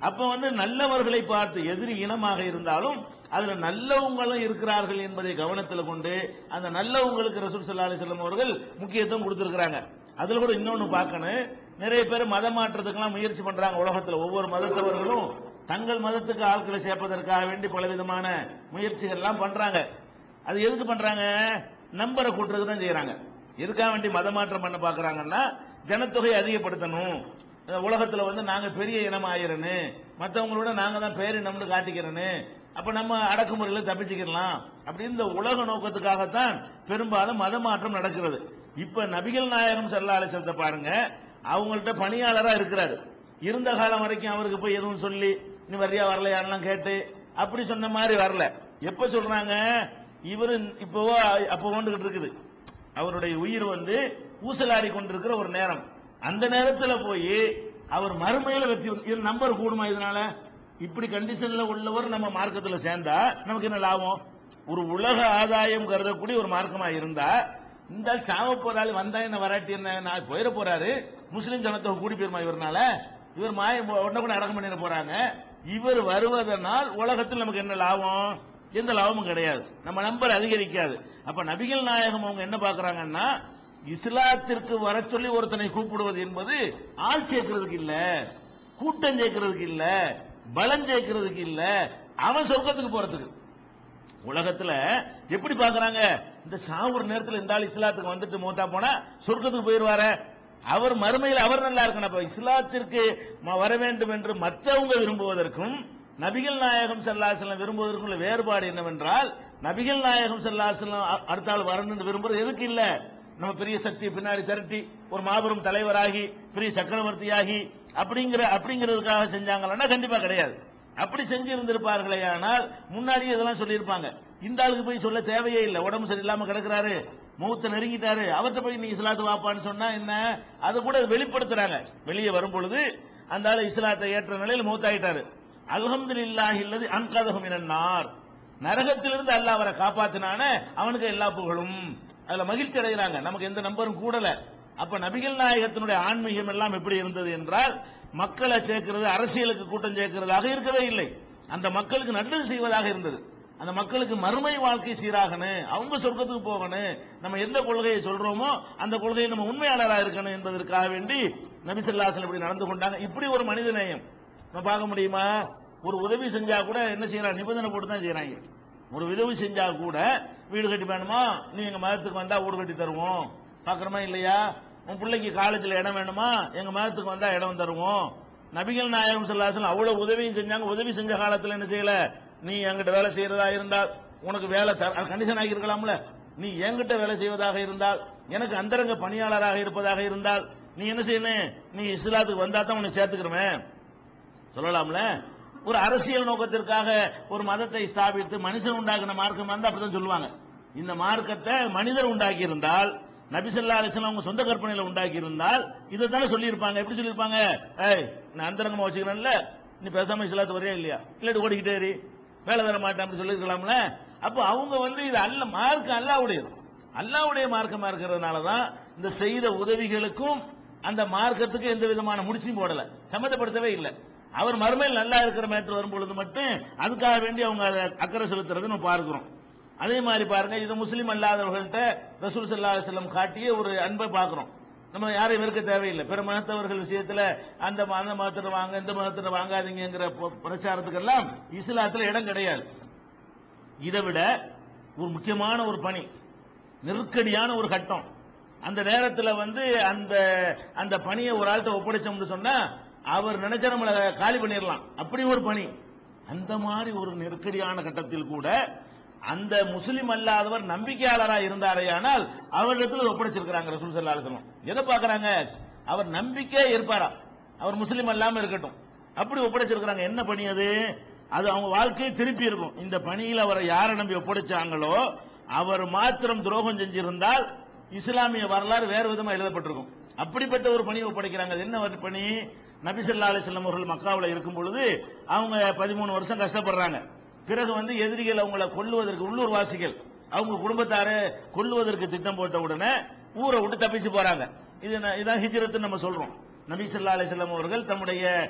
அப்ப நல்லவர்களை பார்த்து எதிரி இனமாக இருந்தாலும் அதுல நல்லவங்களும் இருக்கிறார்கள் என்பதை கவனத்தில் கொண்டு அந்த நல்லவங்களுக்கு ரசூல் ஸல்லல்லாஹு அலைஹி வஸல்லம் அவர்கள் முக்கியத்துவம் கொடுத்திருக்கிறாங்க. அதுல கூட இன்னொன்னு பார்க்கணும், நிறைய பேர் மத மாற்றத்துக்கெல்லாம் முயற்சி பண்றாங்க. உலகத்துல ஒவ்வொரு மதத்தவர்களும் தங்கள் மதத்துக்கு ஆட்களை சேர்ப்பதற்காக வேண்டி பலவிதமான முயற்சிகள் எல்லாம் பண்றாங்க. அது எதுக்கு பண்றாங்க? நம்பரை கூட்டுறதுக்கு தான் செய்யறாங்க. எதுக்காக வேண்டி மத மாற்றம் பண்ண பாக்குறாங்கன்னா, ஜனத்தொகையை அதிகப்படுத்தணும், உலகத்துல நாங்க பெரிய இனம் ஆயிரன்னு, மற்றவங்களோட நாங்க தான் பேரினம்னு காட்டிக்கிறேன்னு, அப்ப நம்ம அடக்குமுறையில தப்பிச்சுக்கலாம் அப்படின்னு இந்த உலக நோக்கத்துக்காகத்தான் பெரும்பாலும் மத மாற்றம் நடக்கிறது. இப்ப நபிகள் நாயகம் ஸல்லல்லாஹு அலைஹி வஸல்லம் பாருங்க, அவங்கள்ட்ட பணியாளரா இருக்கிறாரு. இருந்த காலம் வரைக்கும் அவருக்கு போய் எதுவும் சொல்லி நீ வரியா வரலையான்லாம் கேட்டு அப்படி சொன்ன மாதிரி வரல. எப்ப சொல்றாங்க? இவரு இப்பவோ அப்ப கொண்டுகிட்டு இருக்குது, அவருடைய உயிர் ஊசலாடி கொண்டிருக்கிற ஒரு நேரம். அந்த நேரத்தில் போய் அவர் மறுமையில வெற்றி நம்பர் கூடுமா? இதனால இப்படி கண்டிஷன்ல உள்ளவர் நம்ம மார்க்கத்தில் சேர்ந்தா நமக்கு என்ன லாபம்? ஒரு உலக ஆதாயம் கருதக்கூடிய ஒரு மார்க்கமா இருந்தா இந்த சாவ போறாள் வந்தா என்ன வராட்டி என்ன போயிட போறாரு, முஸ்லீம் ஜனத்தொகை கூடி போயிருமா இவர்னால? இவர் உடனே கூட அடக்கம் பண்ணிட போறாங்க. இவர் வருவதனால் உலகத்தில் நமக்கு என்ன லாபம்? எந்த லாபமும் கிடையாது, நம்ம நம்பர் அதிகரிக்காது. அப்ப நபிகள் நாயகம் அவங்க என்ன பாக்குறாங்கன்னா, இஸ்லாத்திற்கு வர சொல்லி ஒருத்தனை கூப்பிடுவது என்பது ஆள் சேர்க்கிறதுக்கு இல்ல, கூட்டம் சேர்க்கிறதுக்கு இல்ல, பலம் சேர்க்கிறதுக்கு இல்ல, அவன் சொர்க்கத்துக்கு போறதுக்கு. உலகத்துல எப்படி பாக்குறாங்க? இந்த சாவுற நேரத்தில் இந்த ஆள் இஸ்லாத்துக்கு வந்துட்டு மோத்தா போனா சொர்க்கத்துக்கு போயிருவார, அவர் மறுமையில் அவர் நல்லா இருக்கணும். இஸ்லாத்திற்கு வர வேண்டும் என்று மற்றவங்க விரும்புவதற்கும் நபிகள் நாயகம் ஸல்லல்லாஹு அலைஹி வஸல்லம் விரும்புவதற்கும் உள்ள வேறுபாடு என்னவென்றால், நபிகள் நாயகம் ஸல்லல்லாஹு அலைஹி வஸல்லம் அடுத்த ஆள் வரணும்னு விரும்புறது எதுக்கு இல்ல? நம்ம பெரிய சக்தியை பின்னாடி திரட்டி ஒரு மாபெரும் தலைவராகி பெரிய சக்கரவர்த்தியாகி அப்படிங்கிறதுக்காக செஞ்சாங்களா? கண்டிப்பா கிடையாது. அப்படி செஞ்சு இருந்திருப்பார்களே ஆனால் முன்னாடியே இதெல்லாம் சொல்லியிருப்பாங்க. இந்த ஆளுக்கு போய் சொல்ல தேவையே இல்லை. உடம்பு சரியில்லாம கிடக்கிறாரு, மௌத்த நெருங்கிட்டாரு, அவர்கிட்ட போய் நீ இஸ்லாத்து வாப்பான்னு சொன்னா என்ன? அது கூட வெளிப்படுத்துறாங்க. வெளியே வரும் பொழுது அந்த ஆளு இஸ்லாத்தை ஏற்ற நிலையில் மௌத்தாயிட்டாரு. அல்ஹம்துலில்லாஹி அல்லதி அன்கதஹு மினன்னார், நரகத்திலிருந்து அல்லாஹ் அவரை காப்பாத்தினான அவனுக்கு எல்லா புகழும். அதுல மகிழ்ச்சி அடைகிறாங்க. நமக்கு எந்த நம்பரும் கூடல. அப்ப நபிகள் நாயகத்தினுடைய ஆன்மீகம் எல்லாம் எப்படி இருந்தது என்றால், மக்களை சேர்க்கிறது, அரசியலுக்கு கூட்டம் சேர்க்கிறதாக இருக்கவே இல்லை. அந்த மக்களுக்கு நல்லது செய்வதாக இருந்தது. அந்த மக்களுக்கு மறுமை வாழ்க்கை சீராகணும், அவங்க சொர்க்கத்துக்கு போகணும், நம்ம எந்த கொள்கையை சொல்றோமோ அந்த கொள்கையை நம்ம உண்மையாளராக இருக்கணும் என்பதற்காக வேண்டி நபி ஸல்லல்லாஹு அலைஹி வஸல்லம் இப்படி நடந்து கொண்டாங்க. இப்படி ஒரு மனித நேயம் நம்ம பார்க்க முடியுமா? ஒரு உதவி செஞ்சா கூட என்ன செய்யறாங்க? நிபந்தனை போட்டு தான் செய்யறாங்க. ஒரு உதவி செஞ்சா கூட வீடு கட்டி வேணுமா, நீ எங்க மதத்துக்கு வந்தா வீடு கட்டி தருவோம், பாக்குறோமா இல்லையா? உன் பிள்ளைக்கு காலேஜ்ல இடம் வேணுமா, எங்க மதத்துக்கு வந்தா இடம் தருவோம். நபிகள் நாயகம் ஸல்லல்லாஹு அலைஹி வஸல்லம் அவ்வளவு உதவியும் செஞ்சாங்க. உதவி செஞ்ச காலத்துல என்ன செய்யல? நீ என்கிட்ட வேலை செய்யறதா இருந்தால் உனக்கு வேலை கண்டிஷன் ஆகி இருக்கலாம்ல. நீ என்கிட்ட வேலை செய்வதாக இருந்தால், எனக்கு அந்தரங்க பணியாளராக இருப்பதாக இருந்தால் நீ என்ன செய்யணும்? நீ இஸ்லாத்துக்கு வந்தா தான் உன்னை சேர்த்துக்கிறேன் சொல்லலாம்ல. ஒரு அரசியல் நோக்கத்திற்காக ஒரு மதத்தை ஸ்தாபித்து மனுஷன் உண்டாக்கின மார்க்கம் வந்து அப்படிதான் சொல்லுவாங்க. இந்த மார்க்கத்தை மனிதர் உண்டாக்கி இருந்தால், நபி ஸல்லல்லாஹு அலைஹி வஸல்லம் அவங்க சொந்த கற்பனையில உண்டாக்கி இருந்தால் இதை தானே சொல்லியிருப்பாங்க. எப்படி சொல்லியிருப்பாங்க? நான் அந்தரங்கமா வச்சுக்கிறேன்ல, நீ பேசாம இஸ்லாத்து வரையா இல்லையா, இல்லாட்டி ஓடிக்கிட்டே ஏறி வேலை தர மாட்டேன் அப்படி சொல்லிருக்கலாம்ல. அப்ப அவங்க இது அல்ல மார்க்கம், அல்லாஹ்வுடைய மார்க்கமா இருக்கிறதுனாலதான் இந்த செய்த உதவிகளுக்கும் அந்த மார்க்கத்துக்கு எந்த விதமான முடிச்சும் போடல, சம்மந்தப்படுத்தவே இல்லை. அவர் மறுமையில் நல்லா இருக்கிற மேட்டர் வரும்பொழுது மட்டும் அதுக்காக வேண்டி அவங்க அதை அக்கறை செலுத்துறது நம்ம பார்க்கிறோம். அதே மாதிரி பாருங்க, இது முஸ்லீம் அல்லாதவர்கள்ட்ட ரசூல் ஸல்லல்லாஹு அலைஹி வஸல்லம் காட்டிய ஒரு அன்பை பார்க்கிறோம். நம்ம யாரையும் வெறுக்க தேவையில்லை. பிற மதத்தவர்கள் விஷயத்துல அந்த மதத்தில் வாங்க இந்த மதத்தில் வாங்காதீங்கிற பிரச்சாரத்துக்கெல்லாம் இஸ்லாத்துல இடம் கிடையாது. இதை விட ஒரு முக்கியமான ஒரு பணி, நெருக்கடியான ஒரு கட்டம், அந்த நேரத்தில் அந்த பணியை ஒரு ஆள்கிட்ட ஒப்படைச்சோம்னு சொன்னா அவர் நினைச்ச நம்மளை காலி பண்ணிடலாம், அப்படி ஒரு பணி. அந்த மாதிரி ஒரு நெருக்கடியான கட்டத்தில் கூட அந்த முஸ்லிம் அல்லாதவர் நம்பிக்கையாளராக இருந்தாரையானால் அவரிடத்தில் ஒப்படைச்சிருக்கிறாங்க ரசூல் ஸல்லல்லாஹு அலைஹி வஸல்லம். எதை பார்க்கறாங்க? அவர் நம்பிக்கை இருப்பாரா, அவர் முஸ்லிம் அல்லாம இருக்கட்டும், அப்படி ஒப்படைச்சிருக்கிறாங்க. என்ன பணி அது? அது அவங்க வாழ்க்கையை திருப்பி இருக்கும். இந்த பணியில் அவரை யாரை நம்பி ஒப்படைச்சாங்களோ அவர் மாத்திரம் துரோகம் செஞ்சிருந்தால் இஸ்லாமிய வரலாறு வேறு விதமா எழுதப்பட்டிருக்கும். அப்படிப்பட்ட ஒரு பணியை ஒப்படைக்கிறாங்க. அது என்ன பணி? நபி ஸல்லல்லாஹு அலைஹி வஸல்லம் அவர்கள் மக்காவில் இருக்கும் பொழுது அவங்க 13 வருஷம் கஷ்டப்படுறாங்க. பிறகு எதிரிகள் அவங்களை கொல்லுவதற்கு, உள்ளூர் வாசிகள் அவங்க குடும்பத்தாரை கொல்லுவதற்கு திட்டம் போட்ட உடனே ஊரை விட்டு தப்பிச்சு போறாங்க. இதான் ஹிஜ்ரத் நம்ம சொல்றோம். நபி ஸல்லல்லாஹு அலைஹி வஸல்லம் அவர்கள் தம்முடைய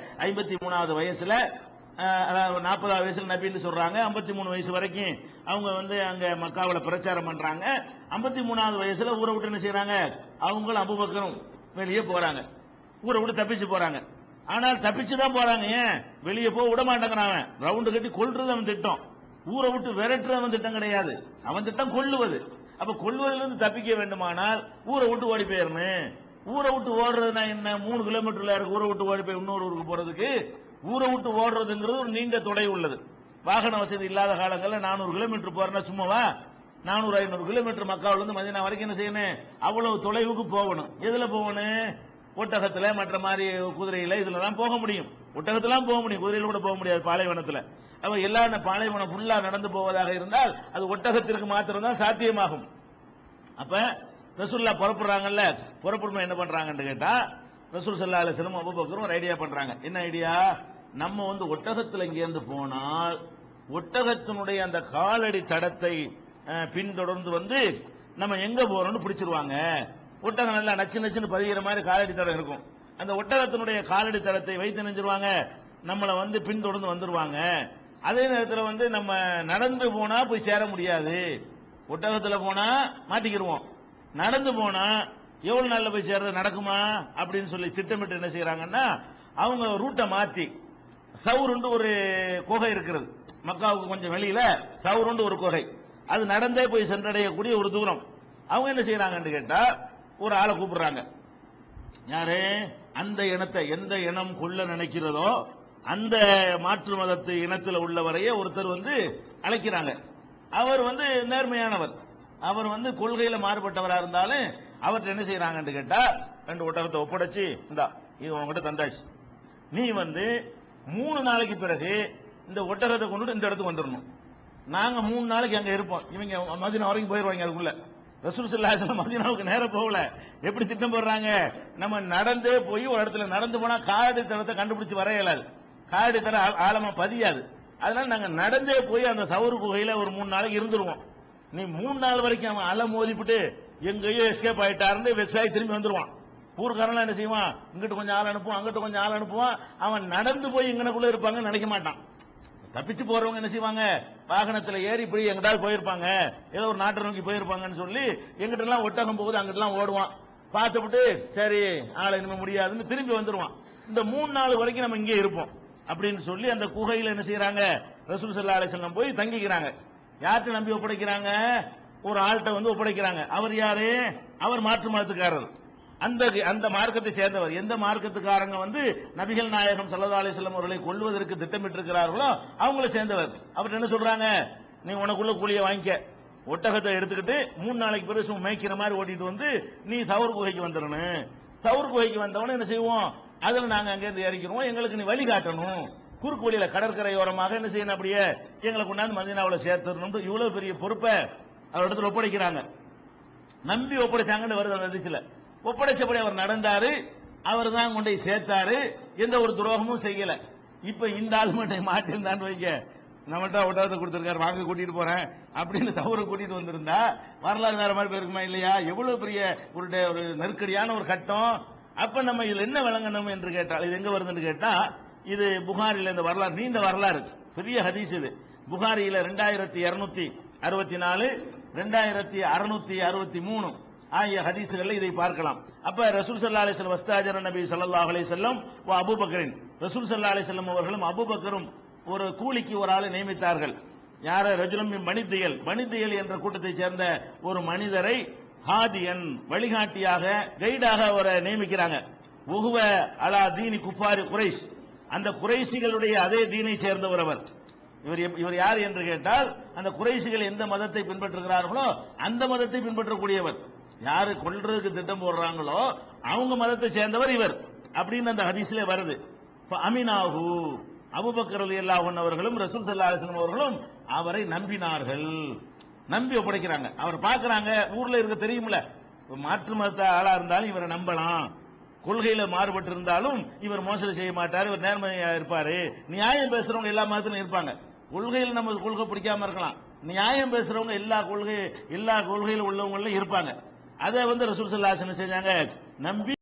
53வது வயசுல 40வது வயசுல நபின்னு சொல்றாங்க. 53 வயசு வரைக்கும் அவங்க வந்து அங்க மக்காவுல பிரச்சாரம் பண்றாங்க. 53வது வயசுல ஊரை விட்டு என்ன செய்யறாங்க, அவங்களும் அபூபக்கரும் வெளியே போறாங்க. ஊரை விட்டு தப்பிச்சு போறாங்க. ஆனால் தப்பிச்சு தான் போறாங்க. ஏன் வெளியே போக விட மாட்டேங்கிறாங்க. ரவுண்டு கட்டி கொல்றது அவன் திட்டம், ஊரை விட்டு விரட்டுறது அவன் திட்டம் கிடையாது. அவன் திட்டம் கொல்லுவது. அப்ப கொல்வதிலிருந்து தப்பிக்க வேண்டுமானால் ஊரை விட்டு ஓடி போயிடணும். ஊரை விட்டு ஓடுறதுனா என்ன, 3 கிலோமீட்டர்ல இருக்கு. ஊரை விட்டு ஓடி போய் இன்னொரு ஊருக்கு போறதுக்கு ஊரை விட்டு ஓடுறதுங்கிறது ஒரு நீண்ட தொலைவு உள்ளது. வாகன வசதி இல்லாத காலங்களில் 400 கிலோமீட்டர் போறேன்னா சும்மாவா, 400-500 கிலோமீட்டர் மக்காவில இருந்து மதீனா வரைக்கும் என்ன செய்யணும், அவ்வளவு தொலைவுக்கு போகணும். எதுல போகணும், ஒட்டகத்துல மற்ற மாதிரி குதிரையில இதுல தான் போக முடியும். ஒட்டகத்திலாம் போக முடியும், குதிரையில கூட போக முடியாது பாலைவனத்துல. அப்ப எல்லா பாலைவனம் ஃபுல்லா நடந்து போவதாக இருந்தால் அது ஒட்டகத்திற்கு மாத்திரம் தான் சாத்தியமாகும். அப்ப ரசூலுல்லாஹ் புறப்படுறாங்கல்ல, புறப்படும்போது என்ன பண்றாங்கன்னு கேட்டா ரசூல் ஸல்லல்லாஹு அலைஹி வஸல்லம் அபூபக்கரும் ஒரு ஐடியா பண்றாங்க. என்ன ஐடியா, நம்ம வந்து ஒட்டகத்துல இங்க இருந்து போனால் ஒட்டகத்தினுடைய அந்த காலடி தடத்தை பின்தொடர்ந்து வந்து நம்ம எங்க போறோம்னு பிடிச்சிருவாங்க. ஒட்டகம் நல்லா நச்சு நச்சுன்னு பதிகிற மாதிரி காலடி தடம் இருக்கும். அந்த ஒட்டகத்தினுடைய காலடி தடத்தை வைத்து நினைச்சிருவாங்க, நம்மளை வந்து பின்தொடர்ந்து வந்துருவாங்க. அதே நேரத்தில் வந்து நம்ம நடந்து போனா போய் சேர முடியாது. ஒட்டகத்துல போனா மாட்டிக்கிருவோம், நடந்து போனா எவ்வளவு நாள்ல போய் சேர்றது, நடக்குமா அப்படின்னு சொல்லி திட்டமிட்டு என்ன செய்யறாங்கன்னா அவங்க ரூட்டை மாத்தி, சவுருண்டு ஒரு குகை இருக்கிறது மக்காவுக்கு கொஞ்சம் வெளியில, சவுருண்டு ஒரு குகை, அது நடந்தே போய் சென்றடையக்கூடிய ஒரு தூரம். அவங்க என்ன செய்யறாங்கன்னு கேட்டா ஒரு ஆளை கூப்பிடுறாங்க. யாரு, அந்த இனத்தை எந்த இனம் கொள்ள நினைக்கிறதோ அந்த மாற்று மதத்து இனத்தில் உள்ளவரையே ஒருத்தர் வந்து அழைக்கிறாங்க. அவர் வந்து நேர்மையானவர், அவர் வந்து கொள்கையில மாறுபட்டவரா இருந்தாலும் அவர்கிட்ட என்ன செய்யறாங்கன்னு கேட்டா 2 ஒட்டகத்தை ஒப்படைச்சு, இந்தா இது உங்ககிட்ட தந்தாச்சு, நீ வந்து 3 நாளைக்கு பிறகு இந்த ஒட்டகத்தை கொண்டு இந்த இடத்துக்கு வந்துடணும். நாங்க 3 நாளைக்கு அங்க இருப்போம். இவங்க மதீனா வரைக்கும் போயிருவாங்க. அதுக்குள்ள ரசூல் ஸல்லல்லாஹு அலைஹி வஸல்லம் மதீனாவுக்கு நேரம் போகல. எப்படி திட்டம் போடுறாங்க, நம்ம நடந்தே போய் ஒரு இடத்துல நடந்து போனா காலடி தடத்தை கண்டுபிடிச்சு வர இயலாது, காலடி தடம் ஆழமா பதியாது. அதனால நாங்க நடந்தே போய் அந்த சவுறு குகையில ஒரு 3 நாளைக்கு இருந்துருவோம். நீ 3 நாள் வரைக்கும் அவன் அலை மோதிப்பிட்டு எங்கேயோ எஸ்கேப் ஆயிட்டாருன்னு வெப்சைட் திரும்பி வந்துருவான். ஊர்காரன் என்ன செய்வான், இங்கிட்டு கொஞ்சம் ஆள் அனுப்புவான், அங்கிட்டு கொஞ்சம் ஆள் அனுப்புவான். அவன் நடந்து போய் இங்கனக்குள்ள இருப்பாங்கன்னு நினைக்க மாட்டான். தப்பிச்சு போறவங்க என்ன செய்வாங்க, வாகனத்துல ஏறி இப்படி எங்கிட்டாவது போயிருப்பாங்க, ஏதோ ஒரு நாட்டை நோக்கி போயிருப்பாங்கன்னு சொல்லி எங்கிட்ட எல்லாம் ஒட்டகம் போகுது அங்கிட்டலாம் ஓடுவான். பார்த்துவிட்டு சரி ஆளை இனிமே முடியாதுன்னு திரும்பி வந்துருவான். இந்த 3 நாள் வரைக்கும் நம்ம இங்கே இருப்போம் அப்படின்னு சொல்லி அந்த குகையில என்ன செய்யறாங்க, ரசூல் ஸல்லல்லாஹு அலைஹி வஸல்லம் போய் தங்கிக்கிறாங்க. யார்கிட்ட நம்பி ஒப்படைக்கிறாங்க, ஒரு ஆள்கிட்ட வந்து ஒப்படைக்கிறாங்க. அவர் யாரு, அவர் மாற்று மதத்துக்காரர், அந்த மார்க்கத்தை சேர்ந்தவர். எந்த மார்க்கத்துக்காரங்க வந்து நபிகள் நாயகம் ஸல்லல்லாஹு அலைஹி வஸல்லம் அவர்களை கொல்வதற்கு திட்டமிட்டிருக்கிறார்களோ அவங்கள சேர்ந்தவர். அவர் என்ன சொல்றாங்க, நீ உனக்குள்ள கூலியை வாங்கிக்க, ஒட்டகத்தை எடுத்துக்கிட்டு 3 நாளைக்கு பிறகு மேய்க்கிற மாதிரி ஓட்டிட்டு வந்து நீ சவுர் குகைக்கு வந்துடணும். சவுர் குகைக்கு வந்தவன என்ன செய்வோம், அதுல நாங்க அங்கிருந்து இறக்கிறோம், எங்களுக்கு நீ வழி காட்டணும், குறுக்கு வழியில கடற்கரையோரமாக என்ன செய்யணும், அப்படியே எங்களை கொண்டாந்து மதீனாவுல சேர்த்துடணும். இவ்வளவு பெரிய பொறுப்பை அவர் இடத்துல ஒப்படைக்கிறாங்க. நம்பி ஒப்படைச்சாங்கன்னு வருது அந்த ஹதீஸ்ல. ஒப்படைச்சபடி அவர் நடந்தாரு, அவர் தான் கொண்டு சேர்த்தாரு, எந்த ஒரு துரோகமும் செய்யல. இப்ப இந்த ஆள் மட்டும் மாட்டிருந்தான்னு வைங்க, நம்மகிட்ட ஒட்டகத்தை கொடுத்திருக்காரு வாங்க கூட்டிட்டு போறேன் அப்படின்னு தவறு கூட்டிட்டு வந்திருந்தா வரலாறு வேற மாதிரி போயிருக்குமா இல்லையா? எவ்வளவு பெரிய ஒரு நெருக்கடியான ஒரு கட்டம். அப்ப நம்ம இதுல என்ன விளங்கணும் என்று கேட்டால், இது எங்க வருதுன்னு கேட்டா, இது புகாரில இந்த வரலாறு, நீண்ட வரலாறு, பெரிய ஹதீஸ் இது. புகாரியில 2264 2663 ஆகிய ஹதீசுகள் இதை பார்க்கலாம். அப்ப ரசூல் ஸல்லல்லாஹு அலைஹி வஸல்லம் வஸ்தாஜர நபி ஸல்லல்லாஹு அலைஹி வஸல்லம் வ அபூபக்கரின், ரசூல் ஸல்லல்லாஹு அலைஹி வஸல்லம் அவர்களும் அபூபக்கரும் ஒரு கூலிக்கு ஒரு ஆளை நியமித்தார்கள். யார, ரஜுலும் மின் பனித்தியல், பனித்தியல் என்ற கூட்டத்தை சேர்ந்த ஒரு மனிதரை ஹாதியன் வழிகாட்டியாக கைடாக அவரை நியமிக்கிறாங்க. உஹுவ அலா தீனி குஃபாரி குறைஷ், அந்த குறைஷிகளுடைய அதே தீனை சேர்ந்தவர் அவர். இவர் யார் என்று கேட்டால், அந்த குறைஷிகள் எந்த மதத்தை பின்பற்றுகிறார்களோ அந்த மதத்தை பின்பற்றக்கூடியவர். யாரு கொல்றதுக்கு திட்டம் போடுறாங்களோ அவங்க மதத்தை சேர்ந்தவர் இவர் அப்படின்னு அந்த ஹதீஸ்ல வருது. அமினாஹு, அபூபக்கர் ரலியல்லாஹு அன்ஹு அவர்களும் ரசூல் ஸல்லல்லாஹு அலைஹி வஸல்லம் அவர்களும் அவரை நம்பினார்கள். நம்பி ஒப்படைக்கிறாங்க. அவர் பார்க்கறாங்க, ஊர்ல இருக்க தெரியும்ல, மாற்று மதத்த ஆளா இருந்தாலும் இவரை நம்பலாம், கொள்கையில மாறுபட்டு இருந்தாலும் இவர் மோசடி செய்ய மாட்டார், இவர் நேர்மையா இருப்பாரு, நியாயம் பேசுறவங்க எல்லா மதத்திலும் இருப்பாங்க. கொள்கையில் நம்ம கொள்கை பிடிக்காம இருக்கலாம், நியாயம் பேசுறவங்க எல்லா கொள்கையில உள்ளவங்களும் இருப்பாங்க. அதை வந்து ரசூல் ஸல்லல்லாஹு அலைஹி வஸல்லம் செஞ்சாங்க, நம்பி